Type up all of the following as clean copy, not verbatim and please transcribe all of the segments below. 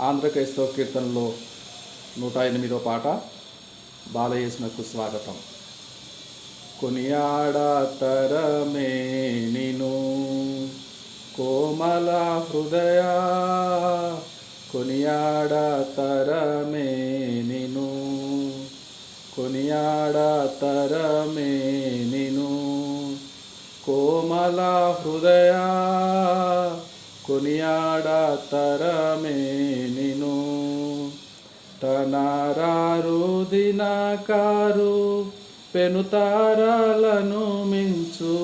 ఆంధ్ర క్రైస్తవ కీర్తనలో 108వ పాట బాలయేసునకు స్వాగతం. కొనియాడతరమే నిను కోమల హృదయ, కొనియాడతరమే నిను, కొనియాడతరమే నిను కోమల హృదయ, కొనియాడతరమే నిను. తనరారు దినకారు పెనుతారాలను మించు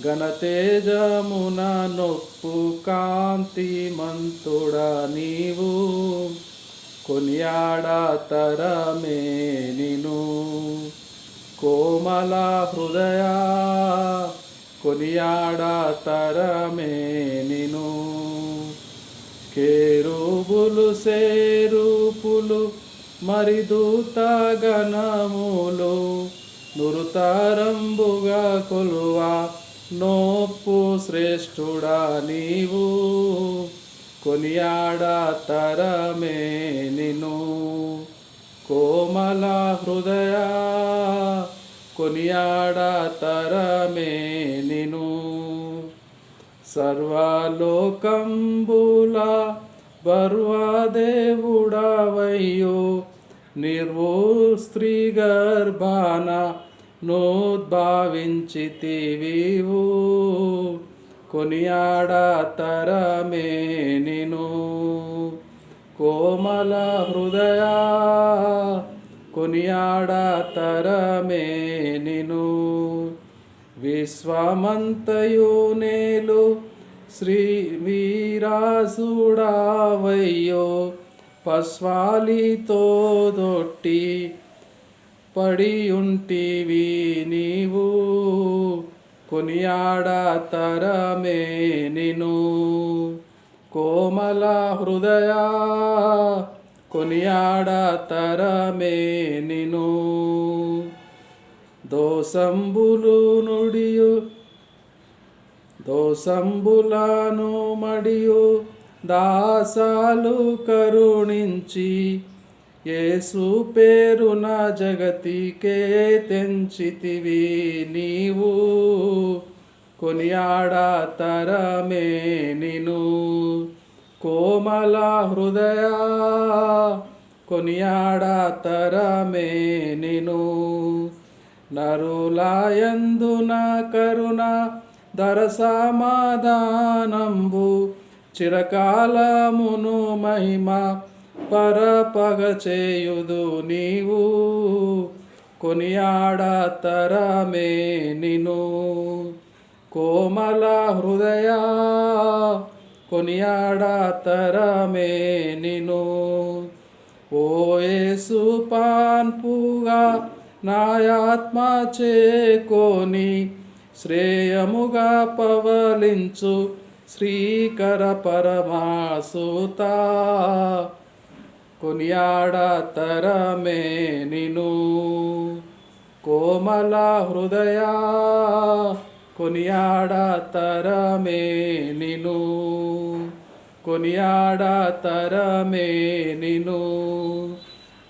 ఘనతేజమున నొప్పు కాంతిమంతుడా నీవు, కొనియాడతరమే నిను కోమల హృదయ, కొనియాడతరమే నిను. కేరుబులు సేరుపులు మరి దూత గణములు నురుతరంబుగా కొలువ నోప్పు శ్రేష్ఠుడా నీవు, కొనియాడతరమే నిను కోమల హృదయ, కొనియాడతరమే నిను. సర్వలోకంబుల బర్వాదేవుడవయ్యో నిర్వస్త్రీ గర్భాన నోద్భవించితివివు, కొనియాడతరమే నిను కోమల హృదయ, కొనియాడతరమే నిను. విశ్వమంతయు నేలు శ్రీ వీరాసుడావయ్యో పశ్వాలితో దొట్టి పడియుంటివి నీవు, కొనియాడతరమే నిను కోమల హృదయ, కొనియాడతరమే నిను. దోసంబులను మడియు దాసాలు కరుణించి యేసు పేరున జగతికే తెంచితివి నీవు, కొనియాడతరమే నిను కోమల హృదయ, కొనియాడతరమే నిను. నరులయందున కరుణ దర సమాధానంబు చిరకాలమును మహిమ పరపగ చేయుదు నీవు, కొనియాడతరమే నిను కోమల హృదయ, కొనియాడతరమే నిను. ఓ యేసు పాన్పుగా నాయాత్మ చేకొని శ్రేయముగా పవలించు శ్రీకర పరమాసుత, కొనియాడతరమే నిను కోమల హృదయ, కొనియాడతరమే నిను, కొనియాడతరమే నిను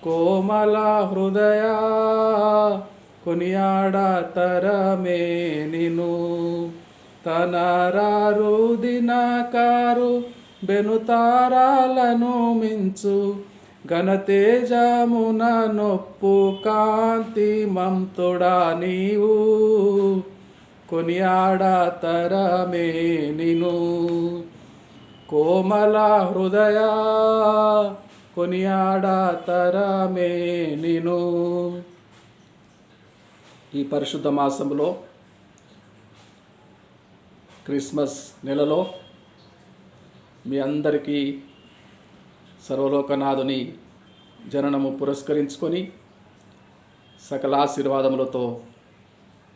కోమల హృదయ, కొనియాడతరమే నిను. తనరారు దినకారు బెనుతారాలను మించు ఘనతేజమున నొప్పు కాంతిమంతుడా నీవు, కొనియాడతరమే నిను కోమల హృదయ, కొనియాడతరమే నిను. ఈ పరిశుద్ధ మాసంలో క్రిస్మస్ నెలలో మీ అందరికీ సర్వలోకనాథుని జననము పురస్కరించుకొని సకల ఆశీర్వాదములతో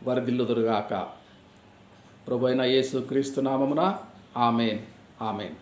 వరదిల్లుదురుగాక. ప్రభువైన యేసు క్రీస్తు నామమున ఆమేన్, ఆమేన్.